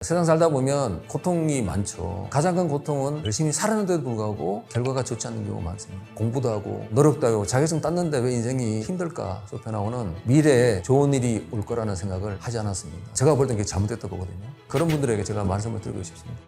세상 살다 보면 고통이 많죠. 가장 큰 고통은 열심히 살았는데도 불구하고 결과가 좋지 않은 경우가 많습니다. 공부도 하고 노력도 하고 자격증 땄는데 왜 인생이 힘들까? 쇼펜하우는 미래에 좋은 일이 올 거라는 생각을 하지 않았습니다. 제가 볼 땐 그게 잘못됐다고 보거든요. 그런 분들에게 제가 말씀을 드리고 싶습니다.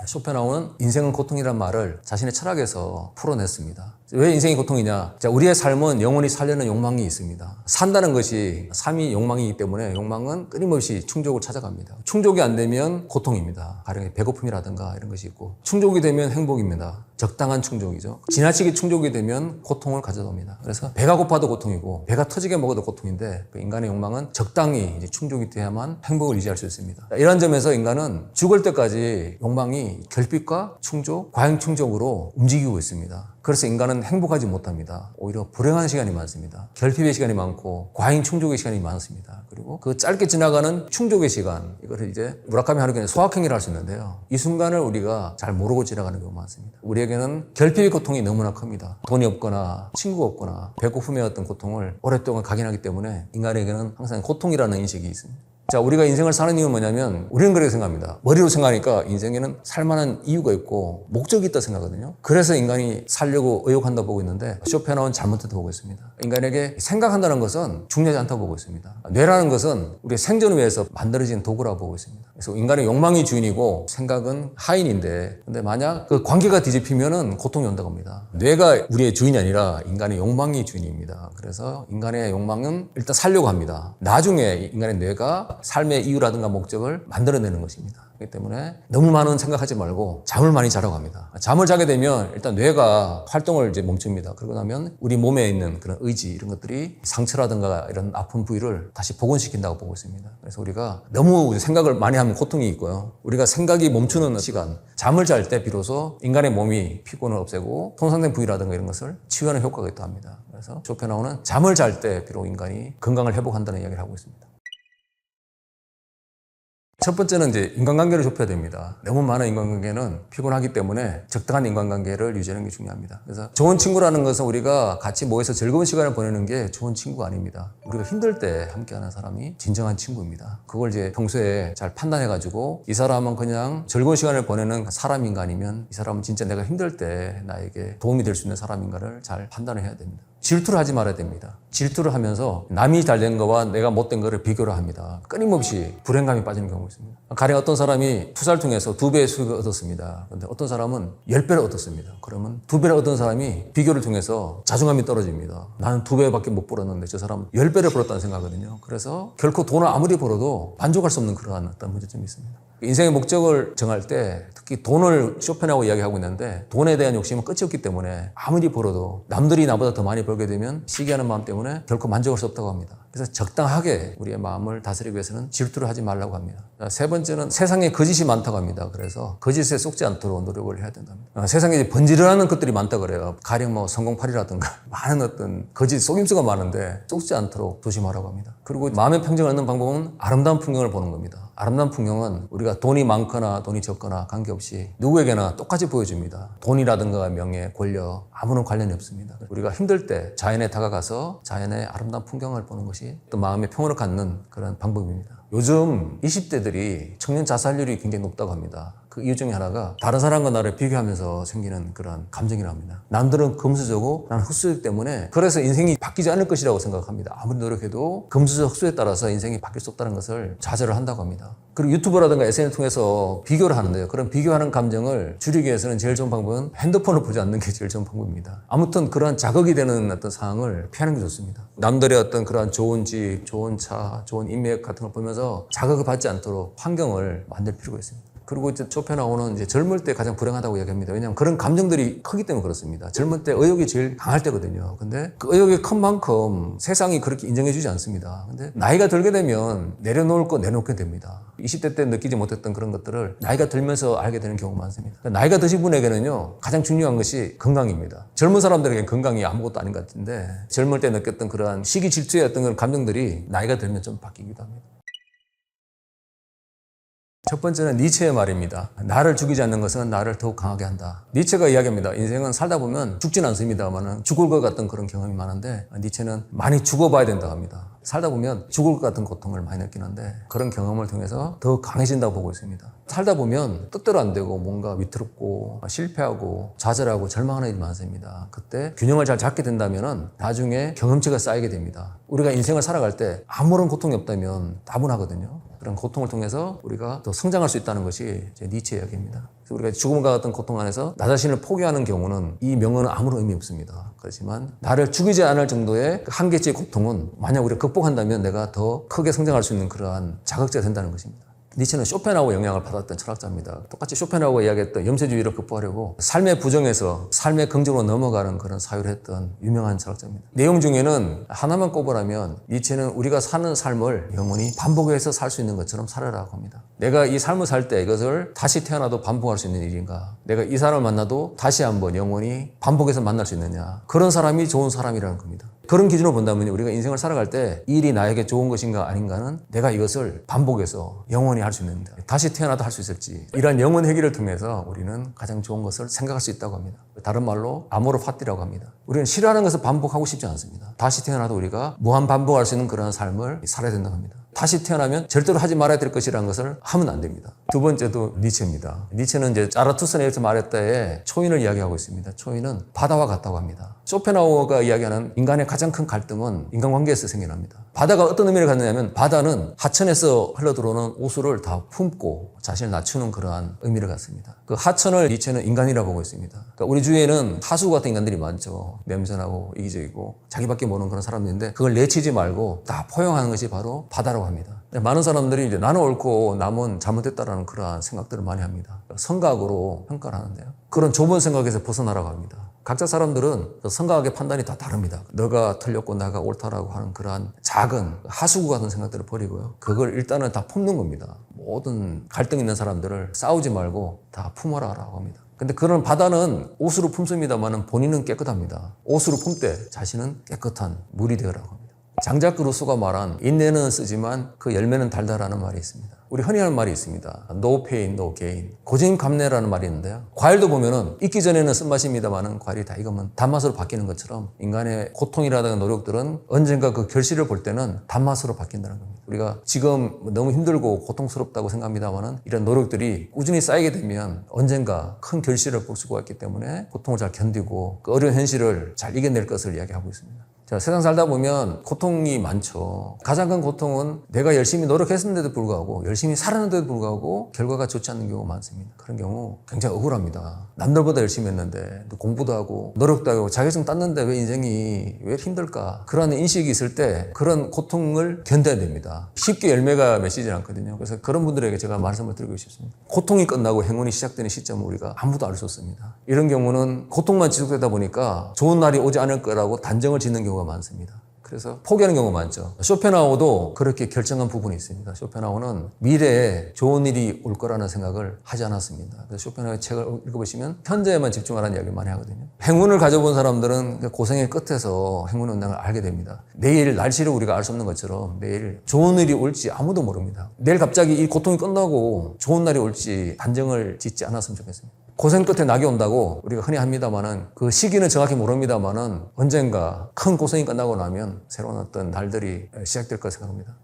쇼펜하우는 인생은 고통이란 말을 자신의 철학에서 풀어냈습니다. 왜 인생이 고통이냐? 우리의 삶은 영원히 살려는 욕망이 있습니다. 산다는 것이 삶이 욕망이기 때문에 욕망은 끊임없이 충족을 찾아갑니다. 충족이 안 되면 고통입니다. 가령 배고픔이라든가 이런 것이 있고, 충족이 되면 행복입니다. 적당한 충족이죠. 지나치게 충족이 되면 고통을 가져옵니다. 그래서 배가 고파도 고통이고 배가 터지게 먹어도 고통인데, 그 인간의 욕망은 적당히 이제 충족이 돼야만 행복을 유지할 수 있습니다. 이런 점에서 인간은 죽을 때까지 욕망이 결핍과 충족, 과잉 충족으로 움직이고 있습니다. 그래서 인간은 행복하지 못합니다. 오히려 불행한 시간이 많습니다. 결핍의 시간이 많고 과잉 충족의 시간이 많습니다. 그리고 그 짧게 지나가는 충족의 시간, 이걸 이제 무라카미 하루키는 소확행이라 할 수 있는데요. 이 순간을 우리가 잘 모르고 지나가는 경우가 많습니다. 우리에게는 결핍의 고통이 너무나 큽니다. 돈이 없거나 친구가 없거나 배고픔의 어떤 고통을 오랫동안 각인하기 때문에 인간에게는 항상 고통이라는 인식이 있습니다. 우리가 인생을 사는 이유는 뭐냐면, 우리는 그렇게 생각합니다. 머리로 생각하니까 인생에는 살만한 이유가 있고 목적이 있다 생각하거든요. 그래서 인간이 살려고 의욕한다 보고 있는데, 쇼펜하우는 잘못됐다고 보고 있습니다. 인간에게 생각한다는 것은 중요하지 않다고 보고 있습니다. 뇌라는 것은 우리의 생존을 위해서 만들어진 도구라고 보고 있습니다. 그래서 인간의 욕망이 주인이고 생각은 하인인데, 근데 만약 그 관계가 뒤집히면은 고통이 온다고 합니다. 뇌가 우리의 주인이 아니라 인간의 욕망이 주인입니다. 그래서 인간의 욕망은 일단 살려고 합니다. 나중에 인간의 뇌가 삶의 이유라든가 목적을 만들어내는 것입니다. 그렇기 때문에 너무 많은 생각하지 말고 잠을 많이 자라고 합니다. 잠을 자게 되면 일단 뇌가 활동을 이제 멈춥니다. 그러고 나면 우리 몸에 있는 그런 의지, 이런 것들이 상처라든가 이런 아픈 부위를 다시 복원시킨다고 보고 있습니다. 그래서 우리가 너무 생각을 많이 하면 고통이 있고요. 우리가 생각이 멈추는 시간, 잠을 잘 때 비로소 인간의 몸이 피곤을 없애고 손상된 부위라든가 이런 것을 치유하는 효과가 있다고 합니다. 그래서 쇼펜하우는 잠을 잘 때 비록 인간이 건강을 회복한다는 이야기를 하고 있습니다. 첫 번째는 이제 인간관계를 좁혀야 됩니다. 너무 많은 인간관계는 피곤하기 때문에 적당한 인간관계를 유지하는 게 중요합니다. 그래서 좋은 친구라는 것은 우리가 같이 모여서 즐거운 시간을 보내는 게 좋은 친구가 아닙니다. 우리가 힘들 때 함께하는 사람이 진정한 친구입니다. 그걸 이제 평소에 잘 판단해가지고, 이 사람은 그냥 즐거운 시간을 보내는 사람인가, 아니면 이 사람은 진짜 내가 힘들 때 나에게 도움이 될 수 있는 사람인가를 잘 판단을 해야 됩니다. 질투를 하지 말아야 됩니다. 질투를 하면서 남이 잘 된 거와 내가 못된 거를 비교를 합니다. 끊임없이 불행감이 빠지는 경우가 있습니다. 가령 어떤 사람이 투자를 통해서 2배의 수익을 얻었습니다. 그런데 어떤 사람은 10배를 얻었습니다. 그러면 2배를 얻은 사람이 비교를 통해서 자존감이 떨어집니다. 나는 2배밖에 못 벌었는데 저 사람은 10배를 벌었다는 생각하거든요. 그래서 결코 돈을 아무리 벌어도 만족할 수 없는 그러한 어떤 문제점이 있습니다. 인생의 목적을 정할 때 특히 돈을 쇼펜하우고 이야기하고 있는데, 돈에 대한 욕심은 끝이 없기 때문에 아무리 벌어도 남들이 나보다 더 많이 벌게 되면 시기하는 마음 때문에 결코 만족할 수 없다고 합니다. 그래서 적당하게 우리의 마음을 다스리기 위해서는 질투를 하지 말라고 합니다. 세 번째는 세상에 거짓이 많다고 합니다. 그래서 거짓에 속지 않도록 노력을 해야 된답니다. 세상에 이제 번지르하는 것들이 많다고 그래요. 가령 성공팔이라든가 많은 어떤 거짓 속임수가 많은데 속지 않도록 조심하라고 합니다. 그리고 마음의 평정을 얻는 방법은 아름다운 풍경을 보는 겁니다. 아름다운 풍경은 우리가 돈이 많거나 돈이 적거나 관계없이 누구에게나 똑같이 보여줍니다. 돈이라든가 명예, 권력 아무런 관련이 없습니다. 우리가 힘들 때 자연에 다가가서 자연의 아름다운 풍경을 보는 것이 또 마음의 평온을 갖는 그런 방법입니다. 요즘 20대들이 청년 자살률이 굉장히 높다고 합니다. 그 이유 중에 하나가 다른 사람과 나를 비교하면서 생기는 그런 감정이라고 합니다. 남들은 금수저고 나는 흙수저이기 때문에, 그래서 인생이 바뀌지 않을 것이라고 생각합니다. 아무리 노력해도 금수저, 흙수저에 따라서 인생이 바뀔 수 없다는 것을 좌절을 한다고 합니다. 그리고 유튜브라든가 SNS를 통해서 비교를 하는데요. 그런 비교하는 감정을 줄이기 위해서는 제일 좋은 방법은 핸드폰을 보지 않는 게 제일 좋은 방법입니다. 아무튼 그러한 자극이 되는 어떤 상황을 피하는 게 좋습니다. 남들의 어떤 그러한 좋은 집, 좋은 차, 좋은 인맥 같은 걸 보면서 자극을 받지 않도록 환경을 만들 필요가 있습니다. 그리고 이제 쇼펜하우는 이제 젊을 때 가장 불행하다고 이야기합니다. 왜냐하면 그런 감정들이 크기 때문에 그렇습니다. 젊을 때 의욕이 제일 강할 때거든요. 근데 그 의욕이 큰 만큼 세상이 그렇게 인정해주지 않습니다. 근데 나이가 들게 되면 내려놓을 거 내놓게 됩니다. 20대 때 느끼지 못했던 그런 것들을 나이가 들면서 알게 되는 경우가 많습니다. 나이가 드신 분에게는요, 가장 중요한 것이 건강입니다. 젊은 사람들에게는 건강이 아무것도 아닌 것 같은데, 젊을 때 느꼈던 그러한 시기 질투의 어떤 그런 감정들이 나이가 들면 좀 바뀌기도 합니다. 첫 번째는 니체의 말입니다. 나를 죽이지 않는 것은 나를 더욱 강하게 한다. 니체가 이야기합니다. 인생은 살다 보면 죽진 않습니다만 죽을 것 같던 그런 경험이 많은데, 니체는 많이 죽어봐야 된다고 합니다. 살다 보면 죽을 것 같은 고통을 많이 느끼는데 그런 경험을 통해서 더 강해진다고 보고 있습니다. 살다 보면 뜻대로 안 되고 뭔가 위태롭고 실패하고 좌절하고 절망하는 일이 많습니다. 그때 균형을 잘 잡게 된다면 나중에 경험치가 쌓이게 됩니다. 우리가 인생을 살아갈 때 아무런 고통이 없다면 다분하거든요. 그런 고통을 통해서 우리가 더 성장할 수 있다는 것이 제 니체의 이야기입니다. 그래서 우리가 죽음과 같은 고통 안에서 나 자신을 포기하는 경우는 이 명언은 아무런 의미 없습니다. 그렇지만 나를 죽이지 않을 정도의 한계치의 고통은 만약 우리가 극복한다면 내가 더 크게 성장할 수 있는 그러한 자극제가 된다는 것입니다. 니체는 쇼펜하우어 영향을 받았던 철학자입니다. 똑같이 쇼펜하우어가 이야기했던 염세주의를 극복하려고 삶의 부정에서 삶의 긍정으로 넘어가는 그런 사유를 했던 유명한 철학자입니다. 내용 중에는 하나만 꼽으라면 니체는 우리가 사는 삶을 영원히 반복해서 살 수 있는 것처럼 살아라고 합니다. 내가 이 삶을 살 때 이것을 다시 태어나도 반복할 수 있는 일인가? 내가 이 사람을 만나도 다시 한번 영원히 반복해서 만날 수 있느냐? 그런 사람이 좋은 사람이라는 겁니다. 그런 기준으로 본다면 우리가 인생을 살아갈 때 이 일이 나에게 좋은 것인가 아닌가는 내가 이것을 반복해서 영원히 할 수 있는데 다시 태어나도 할 수 있을지 이러한 영혼 회귀를 통해서 우리는 가장 좋은 것을 생각할 수 있다고 합니다. 다른 말로 아모르 파티라고 합니다. 우리는 싫어하는 것을 반복하고 싶지 않습니다. 다시 태어나도 우리가 무한 반복할 수 있는 그런 삶을 살아야 된다고 합니다. 다시 태어나면 절대로 하지 말아야 될 것이라는 것을 하면 안 됩니다. 두 번째도 니체입니다. 니체는 이제 자라투스트라에서 말했다에 초인을 이야기하고 있습니다. 초인은 바다와 같다고 합니다. 쇼펜하우어가 이야기하는 인간의 가장 큰 갈등은 인간관계에서 생겨납니다. 바다가 어떤 의미를 갖느냐면 바다는 하천에서 흘러들어오는 오수를 다 품고 자신을 낮추는 그러한 의미를 갖습니다. 그 하천을 니체는 인간이라고 보고 있습니다. 그러니까 우리 주위에는 하수 같은 인간들이 많죠. 냄새나고 이기적이고 자기밖에 모르는 그런 사람들인데 그걸 내치지 말고 다 포용하는 것이 바로 바다라고 합니다. 많은 사람들이 이제 나는 옳고 남은 잘못했다라는 그러한 생각들을 많이 합니다. 성각으로 평가를 하는데요. 그런 좁은 생각에서 벗어나라고 합니다. 각자 사람들은 성각의 판단이 다 다릅니다. 너가 틀렸고 나가 옳다라고 하는 그러한 작은 하수구 같은 생각들을 버리고요. 그걸 일단은 다 품는 겁니다. 모든 갈등 있는 사람들을 싸우지 말고 다 품어라라고 합니다. 근데 그런 바다는 옷으로 품습니다만 본인은 깨끗합니다. 옷으로 품되 자신은 깨끗한 물이 되어라고 합니다. 장자크 루소가 말한 인내는 쓰지만 그 열매는 달다라는 말이 있습니다. 우리 흔히 하는 말이 있습니다. No pain, no gain. 고짐감래라는 말이 있는데요. 과일도 보면은 익기 전에는 쓴맛입니다만은 과일이 다 익으면 단맛으로 바뀌는 것처럼 인간의 고통이라든가 노력들은 언젠가 그 결실을 볼 때는 단맛으로 바뀐다는 겁니다. 우리가 지금 너무 힘들고 고통스럽다고 생각합니다만은 이런 노력들이 꾸준히 쌓이게 되면 언젠가 큰 결실을 볼 수가 있기 때문에 고통을 잘 견디고 그 어려운 현실을 잘 이겨낼 것을 이야기하고 있습니다. 자, 세상 살다 보면 고통이 많죠. 가장 큰 고통은 내가 열심히 노력했는데도 불구하고 열심히 살았는데도 불구하고 결과가 좋지 않는 경우가 많습니다. 그런 경우 굉장히 억울합니다. 남들보다 열심히 했는데 또 공부도 하고 노력도 하고 자격증 땄는데 왜 인생이 왜 힘들까? 그런 인식이 있을 때 그런 고통을 견뎌야 됩니다. 쉽게 열매가 맺히지 않거든요. 그래서 그런 분들에게 제가 말씀을 드리고 싶습니다. 고통이 끝나고 행운이 시작되는 시점을 우리가 아무도 알 수 없습니다. 이런 경우는 고통만 지속되다 보니까 좋은 날이 오지 않을 거라고 단정을 짓는 경우가 많습니다. 그래서 포기하는 경우가 많죠. 쇼펜하우어도 그렇게 결정한 부분이 있습니다. 쇼펜하우어는 미래에 좋은 일이 올 거라는 생각을 하지 않았습니다. 그래서 쇼펜하우어의 책을 읽어보시면 현재에만 집중하라는 이야기를 많이 하거든요. 행운을 가져본 사람들은 고생의 끝에서 행운의 온당을 알게 됩니다. 내일 날씨를 우리가 알 수 없는 것처럼 내일 좋은 일이 올지 아무도 모릅니다. 내일 갑자기 이 고통이 끝나고 좋은 날이 올지 단정을 짓지 않았으면 좋겠습니다. 고생 끝에 낙이 온다고 우리가 흔히 합니다만은 그 시기는 정확히 모릅니다만은 언젠가 큰 고생이 끝나고 나면 새로운 어떤 날들이 시작될 거라 생각합니다.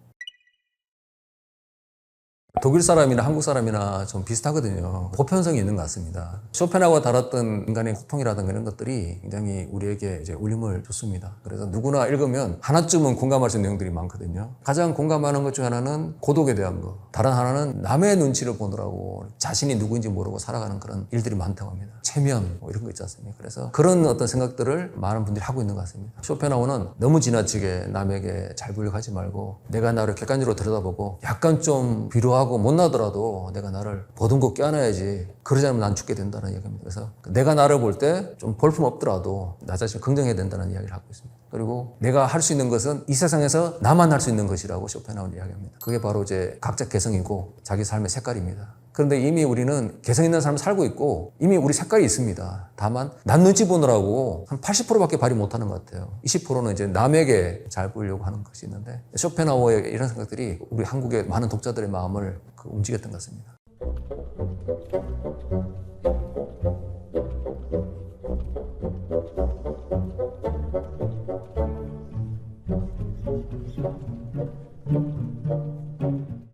독일 사람이나 한국 사람이나 좀 비슷하거든요. 보편성이 있는 것 같습니다. 쇼펜하우어가 다뤘던 인간의 고통이라든가 이런 것들이 굉장히 우리에게 이제 울림을 줬습니다. 그래서 누구나 읽으면 하나쯤은 공감할 수 있는 내용들이 많거든요. 가장 공감하는 것 중 하나는 고독에 대한 거. 다른 하나는 남의 눈치를 보느라고 자신이 누구인지 모르고 살아가는 그런 일들이 많다고 합니다. 체면 뭐 이런 거 있지 않습니까? 그래서 그런 어떤 생각들을 많은 분들이 하고 있는 것 같습니다. 쇼펜하우어는 너무 지나치게 남에게 잘 보려고 하지 말고 내가 나를 객관적으로 들여다보고 약간 좀 비루하고 못나더라도 내가 나를 보듬고 껴안아야지 그러지 않으면 난 죽게 된다는 이야기입니다. 그래서 내가 나를 볼 때 좀 볼품 없더라도 나 자신을 긍정해야 된다는 이야기를 하고 있습니다. 그리고 내가 할 수 있는 것은 이 세상에서 나만 할 수 있는 것이라고 쇼펜하우어는 이야기합니다. 그게 바로 이제 각자 개성이고 자기 삶의 색깔입니다. 그런데 이미 우리는 개성 있는 삶을 살고 있고 이미 우리 색깔이 있습니다. 다만 남 눈치 보느라고 한 80%밖에 발휘 못하는 것 같아요. 20%는 이제 남에게 잘 보이려고 하는 것이 있는데 쇼펜하우어의 이런 생각들이 우리 한국의 많은 독자들의 마음을 움직였던 것 같습니다.